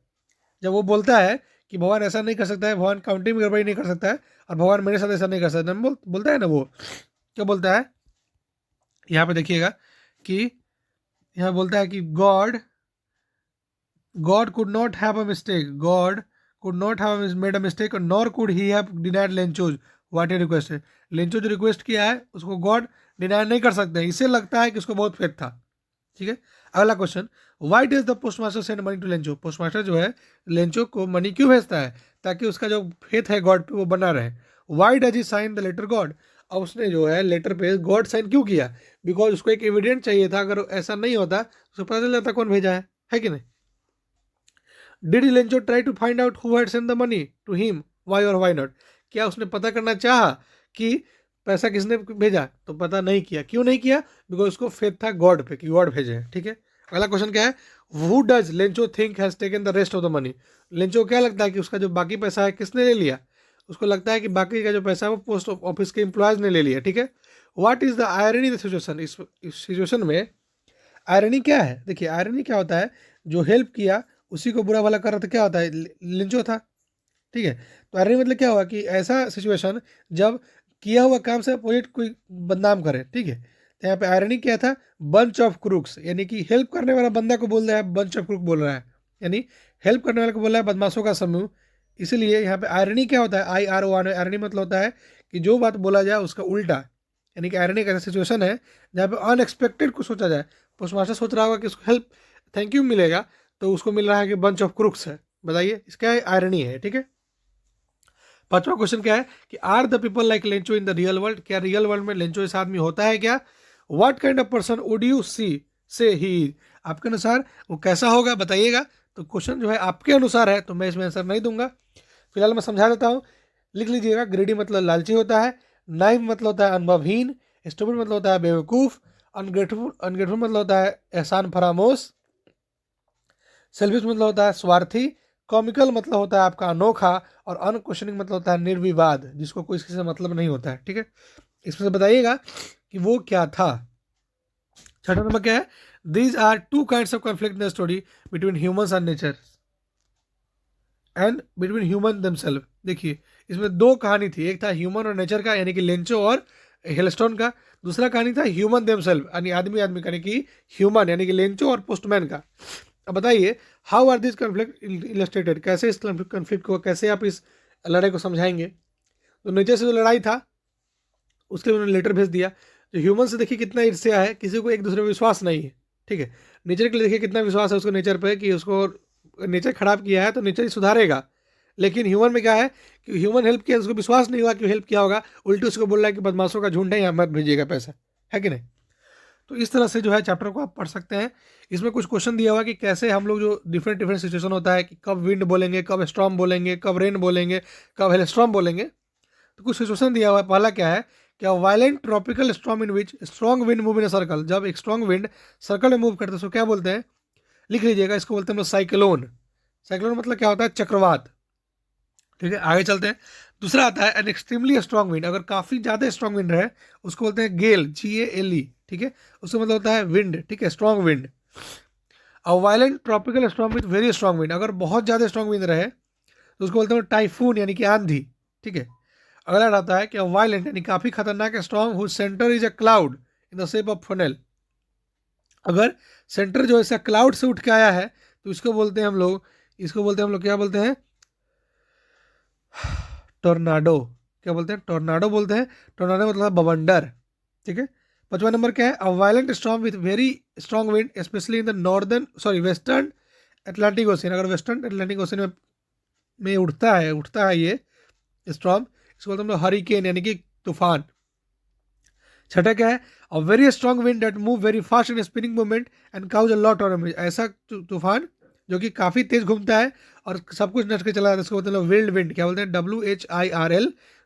जब वो बोलता है कि भगवान ऐसा नहीं कर सकता है, भगवान काउंटिंग में गड़बड़ी नहीं कर सकता है, और भगवान मेरे साथ ऐसा नहीं कर सकता, बोलता है ना वो, क्या बोलता है? यहाँ पे देखिएगा कि यहाँ बोलता है कि God could not have a mistake. God could not have made a mistake, nor could he have denied Lencho what he requested. Lencho जो रिक्वेस्ट किया है उसको गॉड डिनाई नहीं कर सकते हैं। इसे लगता है कि उसको बहुत फेथ था। ठीक है, अगला question, why does the postmaster send money to Lencho? Postmaster जो है लेंचो को मनी क्यों भेजता है? ताकि उसका जो फेथ है गॉड पे वो बना रहे। Why does he sign the letter God? अब उसने जो है लेटर पे गॉड साइन क्यों किया? बिकॉज उसको एक एविडेंट चाहिए था। अगर ऐसा नहीं होता तो पता चल जाता कौन भेजा है कि नहीं? Did Lencho try to find out who had send the money to him, why और व्हाई नॉट? क्या उसने पता करना चाहा कि पैसा किसने भेजा? तो पता नहीं किया। क्यों नहीं किया? बिकॉज उसको फेथ था गॉड पे कि गॉड भेजे हैं। ठीक है, अगला क्वेश्चन क्या है, who does Lencho think has taken the rest of the money? Lencho क्या लगता है कि उसका जो बाकी पैसा है किसने ले लिया? उसको लगता है कि बाकी का जो पैसा है वो पोस्ट ऑफिस के एम्प्लॉयज ने ले लिया। ठीक है, what is the irony the situation? इस सिचुएशन में आयरनी क्या है? देखिए, आयरनी क्या होता है, जो हेल्प किया उसी को बुरा भला कर रहा था, क्या होता है? लिंचो था। ठीक है, तो आयरनी मतलब क्या हुआ कि ऐसा सिचुएशन जब किया हुआ काम से अपोजिट कोई बदनाम करे। ठीक है, तो यहाँ पे आयरनी क्या था, बंच ऑफ क्रूक्स, यानी कि हेल्प करने वाला बंदा को बोल रहा है बंच ऑफ क्रूक बोल रहा है, यानी हेल्प करने वाले को बोल रहा है बदमाशों का समूह। इसीलिए यहाँ पे आयरनी क्या होता है, IRON, आयरनी मतलब होता है कि जो बात बोला जाए उसका उल्टा, यानी कि आयरनी का ऐसा सिचुएशन है जहाँ पे अनएक्सपेक्टेड कुछ सोचा जाए। पोस्टमास्टर सोच रहा होगा कि उसको हेल्प थैंक यू मिलेगा, तो उसको मिल रहा है कि बंच ऑफ क्रूक्स है। बताइए, इसका आयरनी है। ठीक है, पांचवा क्वेश्चन क्या है कि are the people like Lencho in the real world? क्या रियल वर्ल्ड में लेंचो जैसा आदमी होता है क्या? What kind of person would you see say he? आपके अनुसार वो कैसा होगा बताइएगा। तो क्वेश्चन जो है आपके अनुसार है, तो मैं इसमें आंसर नहीं दूंगा। फिलहाल मैं समझा देता हूँ, लिख लीजिएगा। ग्रीडी मतलब लालची होता है, नाइव मतलब होता है अनुभवहीन, स्टूपिड मतलब होता है बेवकूफ़, अनग्रेटफुल अनग्रेटफुल मतलब होता है एहसान फरामोश, सेल्फिश मतलब होता है स्वार्थी, कॉमिकल मतलब होता है आपका अनोखा, और अनक्वेश्चनिंग मतलब होता है निर्विवाद, जिसको कोई किसी से मतलब नहीं होता है। ठीक है, इसमें से बताइएगा कि वो क्या था। छठा नंबर क्या है? These are two kinds of conflict in the story between humans and nature and between human themselves. देखिए, इसमें दो कहानी थी, एक था ह्यूमन और नेचर का यानी कि लेंचो और हेलस्टोन का, दूसरा कहानी था ह्यूमन देमसेल्फ यानी आदमी आदमी का यानी कि ह्यूमन यानी कि लेंचो और पोस्टमैन का। अब बताइए, how are this conflict illustrated, कैसे इस कॉन्फ्लिक्ट को, कैसे आप इस लड़ाई को समझाएंगे। तो नेचर से जो लड़ाई था उसके लिए उन्होंने लेटर भेज दिया। जो ह्यूमन से देखिए कितना ईर्ष्या है, किसी को एक दूसरे पर विश्वास नहीं है। ठीक है, नेचर के लिए देखिए कितना विश्वास है उसको नेचर पे कि उसको नेचर खराब किया है तो नेचर ही सुधारेगा। लेकिन ह्यूमन में क्या है कि ह्यूमन हेल्प किया, उसको विश्वास नहीं हुआ कि हेल्प किया होगा, उल्टी उसको बोल रहा है कि बदमाशों का झुंड है, यहाँ मत भेजिएगा पैसा, है कि नहीं। तो इस तरह से जो है चैप्टर को आप पढ़ सकते हैं। इसमें कुछ क्वेश्चन दिया हुआ कि कैसे हम लोग जो डिफरेंट डिफरेंट सिचुएशन होता है कि कब विंड बोलेंगे, कब स्टॉर्म बोलेंगे, कब रेन बोलेंगे, कब हेलस्टॉर्म बोलेंगे। तो कुछ सिचुएशन दिया हुआ है। पहला क्या है, क्या violent tropical storm in which strong wind move in circle, जब एक स्ट्रॉन्ग विंड सर्कल में मूव करते हैं उसको क्या बोलते हैं, लिख लीजिएगा। इसको बोलते हैं हम लोग साइक्लोन। साइक्लोन मतलब क्या होता है, चक्रवात। ठीक है, आगे चलते हैं। दूसरा आता है एन एक्सट्रीमली स्ट्रॉन्ग विंड, अगर काफी ज्यादा स्ट्रॉन्ग विंड है उसको बोलते हैं गेल, GALE। ठीक है, उसका मतलब होता है विंड। ठीक है, स्ट्रॉन्ग विंड। और violent tropical storm with very strong wind, अगर बहुत ज्यादा स्ट्रॉन्ग विंड रहे तो उसको बोलते हैं टाइफून यानी कि आंधी। ठीक है, अगला आता है कि वायलेंट यानी काफी खतरनाक storm whose centre is a cloud in the shape of funnel, अगर सेंटर जो ऐसा क्लाउड से उठ के आया है तो इसको बोलते हैं हम लोग, क्या बोलते हैं, टोर्नाडो। क्या बोलते हैं, टोर्नाडो बोलते हैं। टोर्नाडो मतलब बवंडर। ठीक है, पांचवा नंबर क्या है, अ violent storm with very strong wind specially in the western Atlantic ocean, अगर वेस्टर्न अटलांटिक ओशन में उठता है ये स्टॉर्म, इसको बोलते हैं हम लोग हरिकेन यानी कि तूफान। छठा क्या है, a very strong wind that move very fast in spinning movement and cause a lot of damage, ऐसा तूफान जो कि काफी तेज घूमता है और सब कुछ नष्ट के चला जाता है, इसको बोलते हैं विल्ड विंड। क्या बोलते हैं,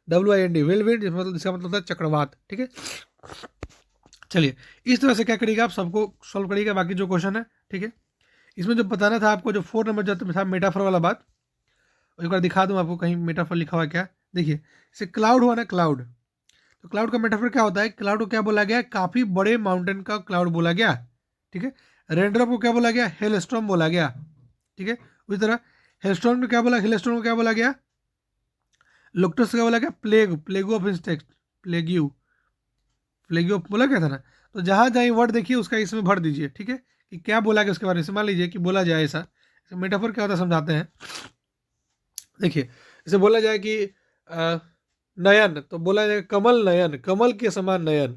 WHIRLWIND, विल्ड विंड, जिसका मतलब होता है चक्रवात। ठीक है, चलिए इस तरह से क्या करिएगा, आप सबको सॉल्व करिएगा बाकी जो क्वेश्चन है। ठीक है, इसमें जो बताना था आपको, जो 4 नंबर जो था मेटाफर वाला बात, एक बार दिखा दूं आपको, कहीं मेटाफर लिखा हुआ है क्या। देखिए, जैसे क्लाउड हुआ ना, क्लाउड, तो क्लाउड का मेटाफर क्या होता है, क्लाउड को क्या बोला गया, काफी बड़े माउंटेन का क्लाउड बोला गया। ठीक है, रेनड्रॉप को क्या बोला गया, हेल स्टॉर्म बोला गया। ठीक है, उसी तरह हेलस्टॉर्म को क्या बोला, हेलस्टॉर्म को क्या बोला गया, लोक्टस को क्या बोला गया, प्लेग ऑफ इंसेक्ट, प्लेग्यू बोला गया था ना। तो जहां जहां वर्ड देखिए उसका इसमें भर दीजिए। ठीक है, कि क्या बोला गया उसके बारे में, मान लीजिए कि बोला जाए ऐसा, मेटाफर क्या होता है समझाते हैं। देखिए, जैसे बोला जाए कि नयन, तो बोला जाए कमल नयन, कमल के समान नयन।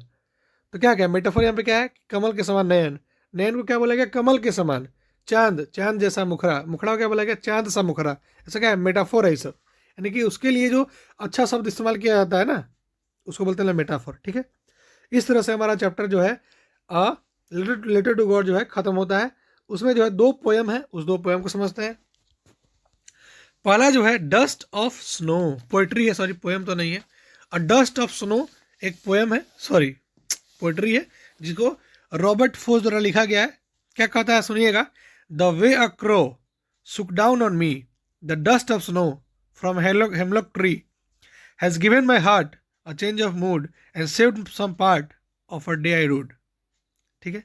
तो क्या क्या मेटाफर यहाँ पे क्या है, कमल के समान नयन। नयन को क्या बोला गया, कमल के समान। चांद, चांद जैसा मुखरा, मुखड़ा को क्या बोला गया, चांद सा मुखरा। ऐसा क्या है, मेटाफोर है ये सब, यानी कि उसके लिए जो अच्छा शब्द इस्तेमाल किया जाता है ना उसको बोलते हैं मेटाफोर। ठीक है, इस तरह से हमारा चैप्टर जो है अ रिलेटेड टू गॉड जो है खत्म होता है। उसमें जो है 2 पोयम है, उस 2 पोयम को समझते हैं। पहला जो है डस्ट ऑफ स्नो, पोएट्री है, सॉरी पोयम तो नहीं है। और डस्ट ऑफ स्नो एक पोयम है, सॉरी पोएट्री है, जिसको रॉबर्ट फोस द्वारा लिखा गया है। क्या कहता है सुनिएगा, the way a crow shook down on me the dust of snow from hemlock tree has given my heart a change of mood and saved some part of a day I rued. ठीक है,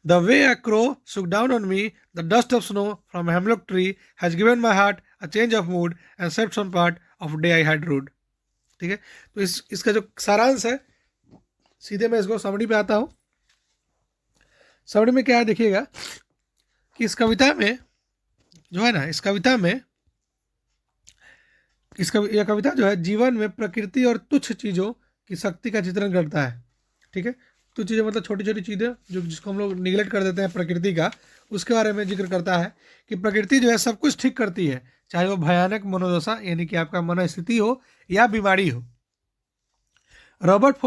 the way a crow shook down on me the dust of snow from hemlock tree has given my heart a change of mood and saved some part of day I had rude. ठीक है, तो इसका जो सारांश है, सीधे मैं इसको समरी पे आता हूँ। समरी में क्या है देखिएगा कि इस कविता में जो है ना, यह कविता जो है जीवन में प्रकृति और तुच्छ चीज़ों की शक्ति का चित्रण करता है। ठीक है, तुच्छ चीज़ें मतलब छोटी छोटी चीज़ें जो जिसको हम लोग निगलेक्ट कर देते हैं प्रकृति का, उसके बारे में जिक्र करता है कि प्रकृति जो है सब कुछ ठीक करती है, चाहे वो भयानक मनोदशा यानी कि आपका मनोस्थिति हो या बीमारी हो। रॉबर्ट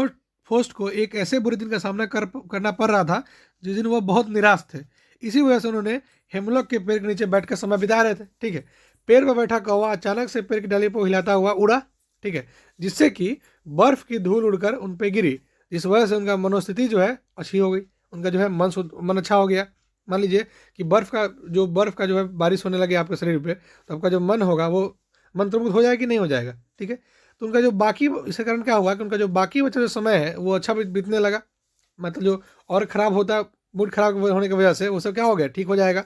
फोस्ट को एक ऐसे बुरे दिन का सामना करना पड़ रहा था जिस दिन वो बहुत निराश थे। इसी वजह से उन्होंने हेमलॉक के पेड़ के नीचे बैठकर समय बिता रहे थे। ठीक है, पेड़ पर बैठा कौवा अचानक से पेड़ की डाली पर हिलाता हुआ उड़ा, ठीक है, जिससे कि बर्फ की धूल उड़कर उन पे गिरी, जिस वजह से उनका मनोस्थिति जो है अच्छी हो गई, उनका जो है मन अच्छा हो गया। मान लीजिए कि बर्फ का जो है बारिश होने लगे आपके शरीर पे, तो आपका जो मन होगा वो मंत्रमुग्ध हो जाएगा कि नहीं हो जाएगा, ठीक है। तो उनका जो बाकी, इसके कारण क्या हुआ कि उनका जो बाकी बचा जो समय है वो अच्छा बीतने लगा, मतलब जो और खराब होता, मूड खराब होने की वजह से वो सब क्या हो गया, ठीक हो जाएगा।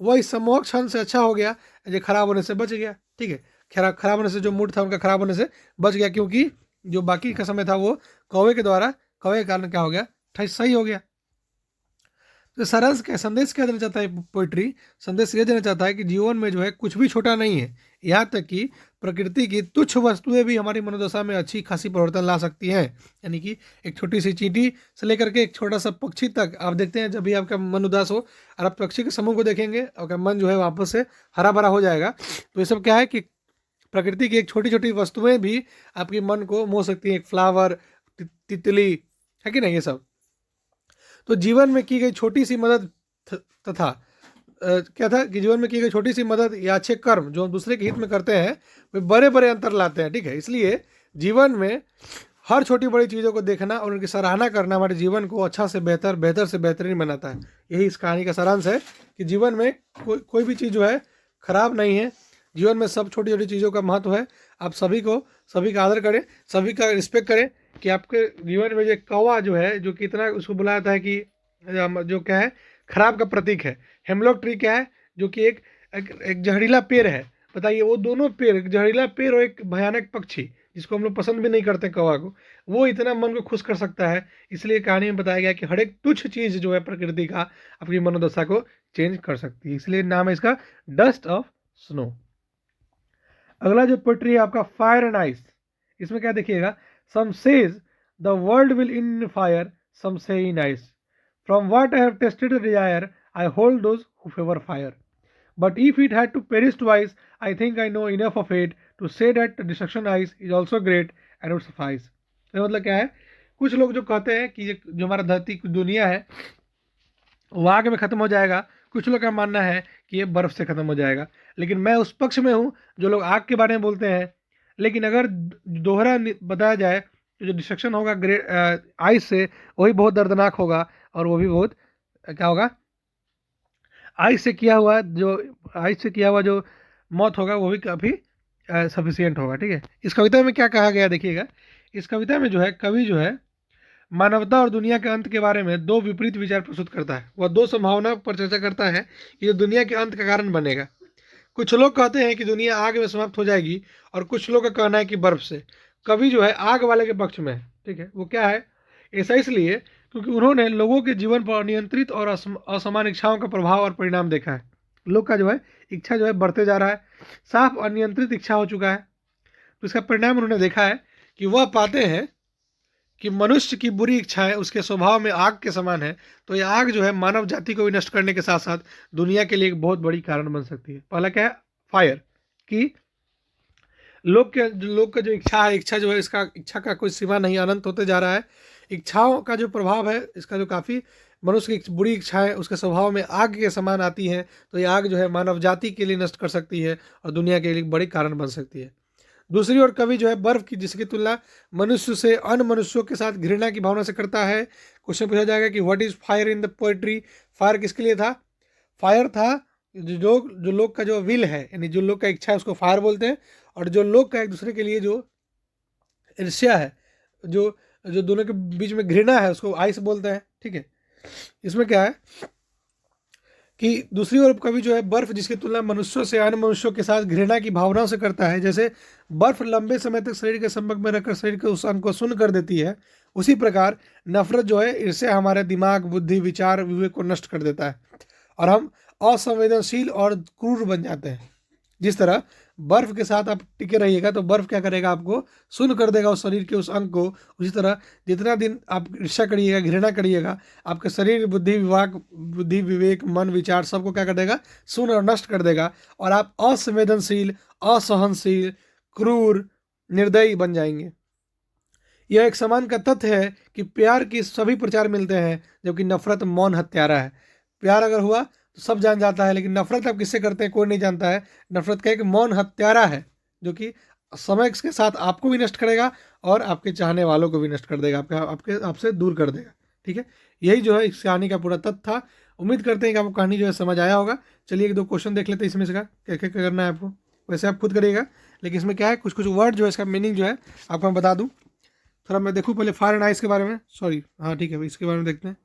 वही सम्मोहक क्षण से अच्छा हो गया, जो खराब होने से बच गया, ठीक है। खराब होने से जो मूड था उनका खराब होने से बच गया, क्योंकि जो बाकी का समय था वो कौवे के कारण क्या हो गया, सही हो गया। तो सारांश क्या, संदेश क्या देना चाहता है पोइट्री? संदेश ये देना चाहता है कि जीवन में जो है कुछ भी छोटा नहीं है, यहाँ तक कि प्रकृति की तुच्छ वस्तुएं भी हमारी मनोदशा में अच्छी खासी परिवर्तन ला सकती हैं। यानी कि एक छोटी सी चींटी से लेकर के एक छोटा सा पक्षी तक, आप देखते हैं जब भी आपका मन उदास हो और आप पक्षी के समूह को देखेंगे, आपका मन जो है वापस से हरा भरा हो जाएगा। तो ये सब क्या है कि प्रकृति की एक छोटी छोटी वस्तुएं भी आपके मन को मोह सकती हैं। एक फ्लावर, तितली, है कि नहीं, ये सब। तो जीवन में की गई छोटी सी मदद तथा क्या था कि जीवन में की गई छोटी सी मदद या अच्छे कर्म जो हम दूसरे के हित में करते हैं वे बड़े बड़े अंतर लाते हैं, ठीक है। इसलिए जीवन में हर छोटी बड़ी चीज़ों को देखना और उनकी सराहना करना हमारे जीवन को अच्छा से बेहतर, बेहतर से बेहतरीन बनाता है। यही इस कहानी का सारांश है कि जीवन में कोई भी चीज़ जो है खराब नहीं है। जीवन में सब छोटी छोटी चीज़ों का महत्व है। आप सभी का आदर करें, सभी का रिस्पेक्ट करें। कि आपके जीवन में जो कौवा जो है, जो कितना उसको बुलाया था कि जो क्या है, खराब का प्रतीक है। हेमलॉक ट्री क्या है, जो कि एक जहरीला पेड़ है। बताइए, वो दोनों पेड़, एक जहरीला पेड़ और एक भयानक पक्षी जिसको हम लोग पसंद भी नहीं करते कौवा को, वो इतना मन को खुश कर सकता है। इसलिए कहानी में बताया गया कि हर एक तुच्छ चीज़ जो है प्रकृति का अपनी मनोदशा को चेंज कर सकती है। इसलिए नाम है इसका डस्ट ऑफ स्नो। अगला जो पोएट्री है आपका फायर एंड आइस। इसमें क्या देखिएगा, some say the world will in fire, some say in ice, from what I have tasted desire I hold those who favour fire, but if it had to perish twice I think I know enough of it to say that destruction ice is also great and would suffice. तो मतलब क्या है, कुछ लोग जो कहते हैं कि जो हमारा धरती दुनिया है वो आग में ख़त्म हो जाएगा, कुछ लोग का मानना है कि ये बर्फ़ से ख़त्म हो जाएगा। लेकिन मैं उस पक्ष में हूँ जो लोग आग के बारे में बोलते हैं। लेकिन अगर दोहरा बताया जाए तो जो डिस्ट्रक्शन होगा आइस से, वही बहुत दर्दनाक होगा और वो भी बहुत क्या होगा, आइस से किया हुआ जो मौत होगा वो भी काफ़ी सफिशियंट होगा, ठीक है। इस कविता में क्या कहा गया देखिएगा, इस कविता में जो है कवि जो है मानवता और दुनिया के अंत के बारे में दो विपरीत विचार प्रस्तुत करता है। वह दो संभावना पर चर्चा करता है कि जो दुनिया के अंत का कारण बनेगा। कुछ लोग कहते हैं कि दुनिया आग में समाप्त हो जाएगी और कुछ लोग का कहना है कि बर्फ से। कवि जो है आग वाले के पक्ष में है, ठीक है। वो क्या है, ऐसा इसलिए क्योंकि उन्होंने लोगों के जीवन पर अनियंत्रित और असमान इच्छाओं का प्रभाव और परिणाम देखा है। लोग का जो है इच्छा जो है बढ़ते जा रहा है, साफ अनियंत्रित इच्छा हो चुका है। तो इसका परिणाम उन्होंने देखा है कि वह पाते हैं कि मनुष्य की बुरी इच्छाएं उसके स्वभाव में आग के समान है। तो यह आग जो है मानव जाति को भी नष्ट करने के साथ साथ दुनिया के लिए एक बहुत बड़ी कारण बन सकती है। पहला क्या है, फायर, कि लोग का जो इच्छा जो है, इसका इच्छा का कोई सीमा नहीं, अनंत होते जा रहा है। इच्छाओं का जो प्रभाव है इसका जो काफ़ी, मनुष्य की बुरी इच्छाएं उसके स्वभाव में आग के समान आती हैं। तो ये आग जो है मानव जाति के लिए नष्ट कर सकती है और दुनिया के लिए बड़ी कारण बन सकती है। दूसरी ओर कवि जो है बर्फ की, जिसकी तुलना मनुष्य से अन्य मनुष्यों के साथ घृणा की भावना से करता है। क्वेश्चन पूछा जाएगा कि what is fire in the poetry. Fire किसके लिए था? फायर था जो लोग का जो विल है, यानी जो लोग का इच्छा है उसको फायर बोलते हैं। और जो लोग का एक दूसरे के लिए जो ईर्ष्या है, जो जो दोनों के बीच में घृणा है, उसको आइस बोलते हैं, ठीक है। इसमें क्या है कि दूसरी ओर कवि जो है बर्फ, जिसकी तुलना मनुष्यों से अन्य मनुष्यों के साथ घृणा की भावना से करता है। जैसे बर्फ लंबे समय तक शरीर के संपर्क में रहकर शरीर के उस अंग को शून्य कर देती है, उसी प्रकार नफरत जो है इससे हमारे दिमाग, बुद्धि, विचार, विवेक को नष्ट कर देता है और हम असंवेदनशील और क्रूर बन जाते हैं। जिस तरह बर्फ के साथ आप टिके रहिएगा तो बर्फ क्या करेगा, आपको शून्य कर देगा उस शरीर के उस अंग को। उसी तरह जितना दिन आप ईर्ष्या करिएगा, घृणा करिएगा, आपके शरीर, बुद्धि, विवेक, मन, विचार सबको क्या कर देगा, शून्य और नष्ट कर देगा। और आप असंवेदनशील, असहनशील, क्रूर, निर्दयी बन जाएंगे। यह एक समान का तथ्य है कि प्यार की सभी प्रचार मिलते हैं, जबकि नफरत मौन हत्यारा है। प्यार अगर हुआ तो सब जान जाता है, लेकिन नफरत आप किससे करते हैं कोई नहीं जानता है। नफरत का एक मौन हत्यारा है जो कि समय के साथ आपको भी नष्ट करेगा और आपके चाहने वालों को भी नष्ट कर देगा, आपसे दूर कर देगा। ठीक है, यही जो है इस कहानी का पूरा तथ्य था। उम्मीद करते हैं कि आपको कहानी जो है समझ आया होगा। चलिए एक दो क्वेश्चन देख लेते हैं इसमें से क्या क्या करना है आपको। वैसे आप खुद करिएगा, लेकिन इसमें क्या है कुछ कुछ वर्ड जो है इसका मीनिंग जो है आपको मैं बता दूं। थोड़ा मैं देखूं पहले फायर एंड आइस के बारे में, सॉरी हाँ ठीक है, इसके बारे में देखते हैं।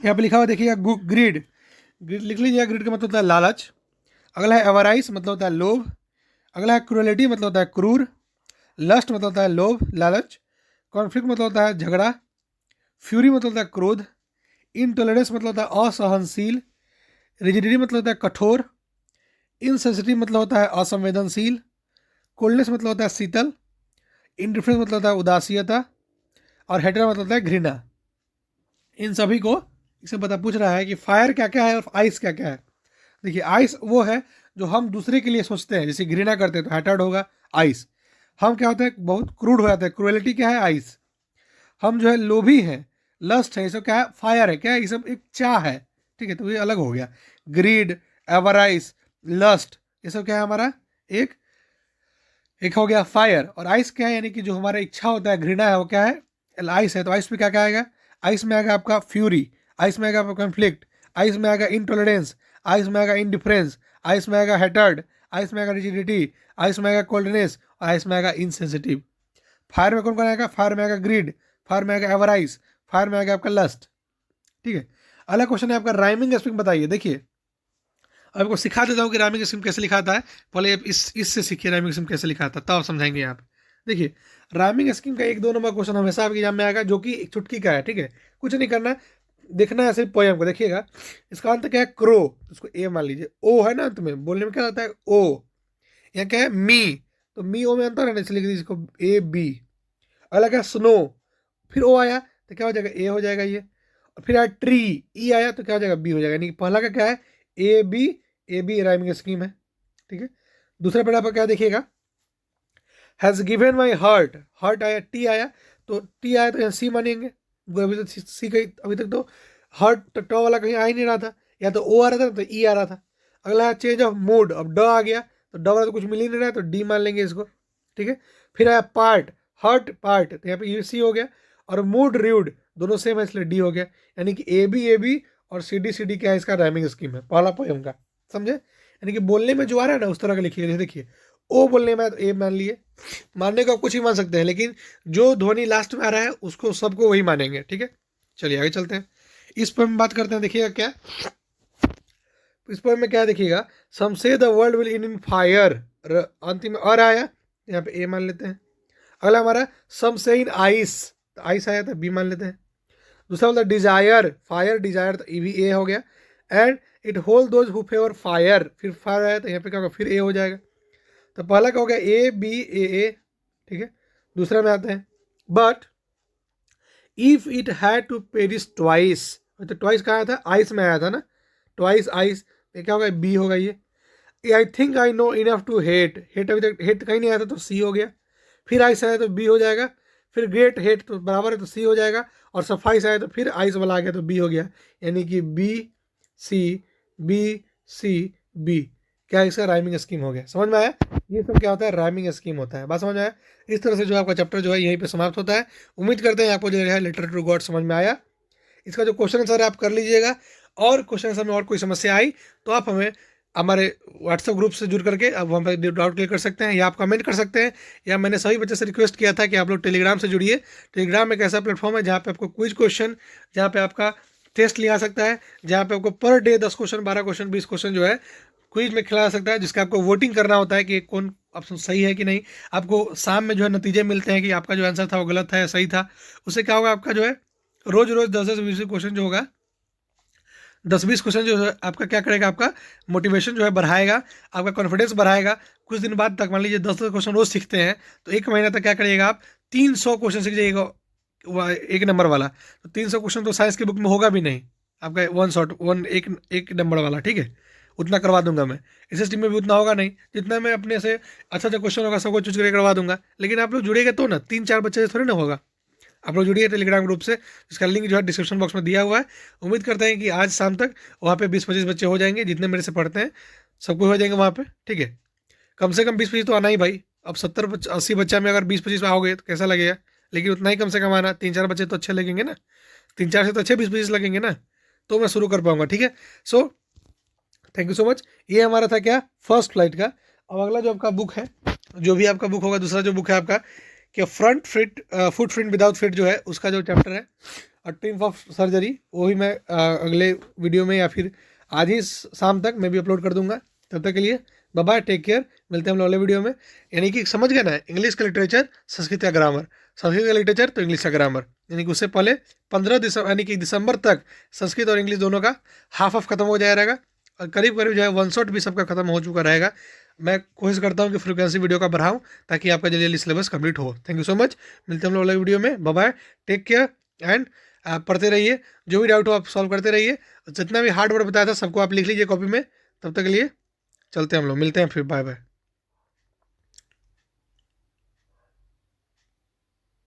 यहाँ पे लिखा हुआ देखिएगा ग्रीड, ग्रीड लिख लीजिएगा। ग्रीड का मतलब होता है लालच। अगला है एवराइस, मतलब होता है लोभ। अगला है क्रूएलिटी, मतलब होता है क्रूर। लस्ट मतलब होता है लोभ लालच। कॉन्फ्लिक्ट मतलब होता है झगड़ा। फ्यूरी मतलब होता है क्रोध। इनटॉलरेंस मतलब होता है असहनशील। रिजिडिटी मतलब होता है कठोर। इनसेंसिटिव मतलब होता है असंवेदनशील। कोल्डनेस मतलब होता है शीतल। इंडिफरेंस मतलब होता है उदासीयता। और हेटर मतलब होता है घृणा। इन सभी को इसे पता पूछ रहा है कि फायर क्या क्या है और आइस क्या क्या है। देखिए आइस वो है जो हम दूसरे के लिए सोचते हैं, जैसे घृणा करते हैं तो हैटर्ड होगा आइस। हम क्या होता है बहुत क्रूड हो जाते हैं, क्रूएलिटी क्या है आइस। हम जो है लोभी हैं, लस्ट है, ये सब क्या है फायर है, क्या है ये सब एक चाह है। ठीक है, तो ये अलग हो गया। ग्रीड, एवराइस, लस्ट, ये सब क्या है हमारा एक एक हो गया फायर। और आइस क्या है, यानी कि जो हमारा इच्छा होता है घृणा है वो क्या है आइस है। तो आइस में क्या क्या आएगा, आइस में आएगा आपका फ्यूरी, आइस में आएगा आपका कॉन्फ्लिक्ट, आइस में आएगा इंटॉलरेंस, आइस में आएगा इंडिफरेंस, आइस में आएगा हेटर्ड, आइस में आएगा रिजिडिटी, आइस में आएगा कोल्डनेस और आइस में आएगा इनसेंसिटिव। फायर में कौन कौन आएगा, फायर में आएगा ग्रीड, फायर में आएगा एवराइस, फायर में आएगा आपका लस्ट। ठीक है, अगला क्वेश्चन है आपका राइमिंग स्कीम बताइए। देखिए आपको सिखा देता हूँ कि राइमिंग स्कीम कैसे लिखाता है। पहले इससे सीखिए राइमिंग स्कीम कैसे लिखाता है, तब आप समझाएंगे यहाँ पे। देखिए राइमिंग स्कीम का 1-2 नंबर क्वेश्चन हमेशा आपके एग्जाम में आएगा, जो कि एक चुटकी का है। ठीक है, कुछ नहीं करना है, देखना है सिर्फ पोएम को। देखिएगा इसका अंत क्या है, क्रो, उसको ए मान लीजिए। ओ है ना अंत में, बोलने में क्या होता है ओ। यहाँ क्या है मी, तो मी ओ में अंतर है ना, इसलिए इसको ए बी। अगला क्या स्नो, फिर ओ आया तो क्या हो जाएगा ए हो जाएगा ये। और फिर आया ट्री, ई आया तो क्या हो जाएगा बी हो जाएगा। यानी कि पहला का क्या है A B, A B rhyming scheme है। ठीक है, दूसरा पढ़ा पर क्या देखिएगा, has given my heart, heart आया टी आया, तो टी आया तो यहाँ सी मानेंगे। अभी तक सी कहीं, अभी तक तो हार्ट टॉ वाला कहीं आ ही नहीं रहा था, या तो ओ आ रहा था तो ई आ रहा था। अगला है चेंज ऑफ मूड, अब ड आ गया तो ड वाला तो कुछ मिल ही नहीं रहा है तो डी मान लेंगे इसको। ठीक है, फिर आया पार्ट, हर्ट पार्ट, तो यहाँ पे यू सी हो गया। और मूड र्यूड दोनों सेम है इसलिए डी हो गया। यानी कि ए बी और सी डी क्या है, इसका राइमिंग स्कीम है पहला पोएम का। समझे, यानी कि बोलने में जो आ रहा है ना उस तरह का लिखिए। जैसे देखिए ओ बोलने में तो ए मान लिए, मानने को आप कुछ ही मान सकते हैं, लेकिन जो ध्वनि लास्ट में आ रहा है उसको सबको वही मानेंगे। ठीक है, चलिए आगे चलते हैं। इस पोएम में बात करते हैं। देखिएगा क्या इस पोएम में क्या देखिएगा, सम से the world will in fire, अंतिम में और आया, यहाँ पे ए मान लेते हैं। अगला हमारा सम से इन आइस, तो आइस आया तो बी मान लेते हैं। दूसरा बोलता डिजायर, फायर डिजायर, तो ई भी ए हो गया। And it hold those who favour fire, फिर फायर आया तो यहाँ पे क्या होगा फिर ए हो जाएगा। तो पहला का हो गया ए बी ए। ठीक है, दूसरा में आते हैं but if it had to perish twice, तो ट्वाइस कहाँ आया था आइस में आया था ना, ट्वाइस आइस, ये क्या होगा बी होगा ये। I think I know enough to hate, hate अभी तक हेट कहीं नहीं आया था तो सी हो गया। फिर आइस आया तो बी हो जाएगा। फिर ग्रेट हेट तो बराबर है तो सी हो जाएगा। और सफाइस आया तो फिर आइस वाला आ गया तो बी हो गया। यानी कि बी सी बी क्या इसका राइमिंग स्कीम हो गया। समझ में आया, ये सब क्या होता है राइमिंग स्कीम होता है। बात समझ में आया। इस तरह से जो आपका चैप्टर जो है यहीं पे समाप्त होता है। उम्मीद करते हैं आपको जो है लेटर टू गॉड समझ में आया। इसका जो क्वेश्चन आंसर है आप कर लीजिएगा, और क्वेश्चन आंसर में और कोई समस्या आई तो आप हमें हमारे व्हाट्सएप ग्रुप से जुड़ करके आप वहाँ पर डाउट क्लियर कर सकते हैं, या आप कमेंट कर सकते हैं। या मैंने सभी बच्चे से रिक्वेस्ट किया था कि आप लोग टेलीग्राम से जुड़िए। टेलीग्राम एक ऐसा प्लेटफॉर्म है जहाँ पे आपको क्विज क्वेश्चन, जहाँ पे आपका टेस्ट लिया सकता है, जहाँ पे आपको per day 10 question 12 question 20 question जो है क्विज में खिला सकता है, जिसका आपको वोटिंग करना होता है कि कौन ऑप्शन सही है कि नहीं। आपको शाम में जो है नतीजे मिलते हैं कि आपका जो आंसर था वो गलत था या सही था। उससे क्या होगा, आपका जो है रोज रोज 10-10 क्वेश्चन जो होगा 10-20 क्वेश्चन जो है आपका क्या करेगा, आपका मोटिवेशन जो है बढ़ाएगा, आपका कॉन्फिडेंस बढ़ाएगा। कुछ दिन बाद तक मान लीजिए 10-10 क्वेश्चन रोज सीखते हैं तो एक महीना तक क्या करिएगा आप 300 क्वेश्चन सीख जाइएगा एक नंबर वाला। तो 300 क्वेश्चन तो साइंस की बुक में होगा भी नहीं आपका, एक नंबर वाला। ठीक है, उतना करवा दूंगा मैं। एसएसटी में भी उतना होगा नहीं जितना मैं अपने से अच्छा क्वेश्चन होगा सबको चूज करके करवा दूंगा। लेकिन आप लोग जुड़ेगा तो ना, 3-4 बच्चे से थोड़ी ना होगा। आप लोग जुड़िए टेलीग्राम ग्रुप से, इसका लिंक जो है डिस्क्रिप्शन बॉक्स में दिया हुआ है। उम्मीद करते हैं कि आज शाम तक वहाँ पे 20-25 बच्चे हो जाएंगे, जितने मेरे से पढ़ते हैं सबको हो जाएंगे वहाँ पे, ठीक है। कम से कम 20-25 तो आना ही भाई। अब 70-80 बच्चा में अगर 20-25 में आओगे तो कैसा लगेगा, लेकिन उतना ही कम से कम आना। 3-4 बच्चे तो अच्छे लगेंगे ना, 3-4 से तो अच्छे 20-25 लगेंगे ना, तो मैं शुरू कर पाऊंगा, ठीक है। So thank you so much. ये हमारा था क्या, फर्स्ट फ्लाइट का। अब अगला जो आपका बुक है, जो भी आपका बुक होगा, दूसरा जो बुक है आपका कि front fit foot print without fit जो है, उसका जो चैप्टर है ट्रिम्फ ऑफ सर्जरी, वो भी मैं अगले वीडियो में या फिर आज ही शाम तक मैं भी अपलोड कर दूंगा। तब तक के लिए बाय बाय, टेक केयर, मिलते हैं हम लोग अगले वीडियो में। यानी कि समझ गए ना, इंग्लिश का लिटरेचर, संस्कृत का ग्रामर, संस्कृत का लिटरेचर तो इंग्लिश का ग्रामर, यानी कि उससे पहले 15 दिसंबर यानी कि दिसंबर तक संस्कृत और इंग्लिश दोनों का हाफ ऑफ खत्म हो जाया रहेगा, और करीब करीब जो है 1 शॉट भी सबका खत्म हो चुका रहेगा। मैं कोशिश करता हूँ कि फ्रिक्वेंसी वीडियो का बढ़ाऊँ ताकि आपका जल्दी जल्दी सिलेबस कंप्लीट हो। थैंक यू सो मच, मिलते हैं हम लोग अगले वीडियो में। Bye bye, take care and आप पढ़ते रहिए, जो भी डाउट हो आप सॉल्व करते रहिए। जितना भी हार्ड वर्ड बताया था सबको आप लिख लीजिए कॉपी में। तब तक के लिए चलते हैं हम लोग, मिलते हैं फिर, बाय बाय।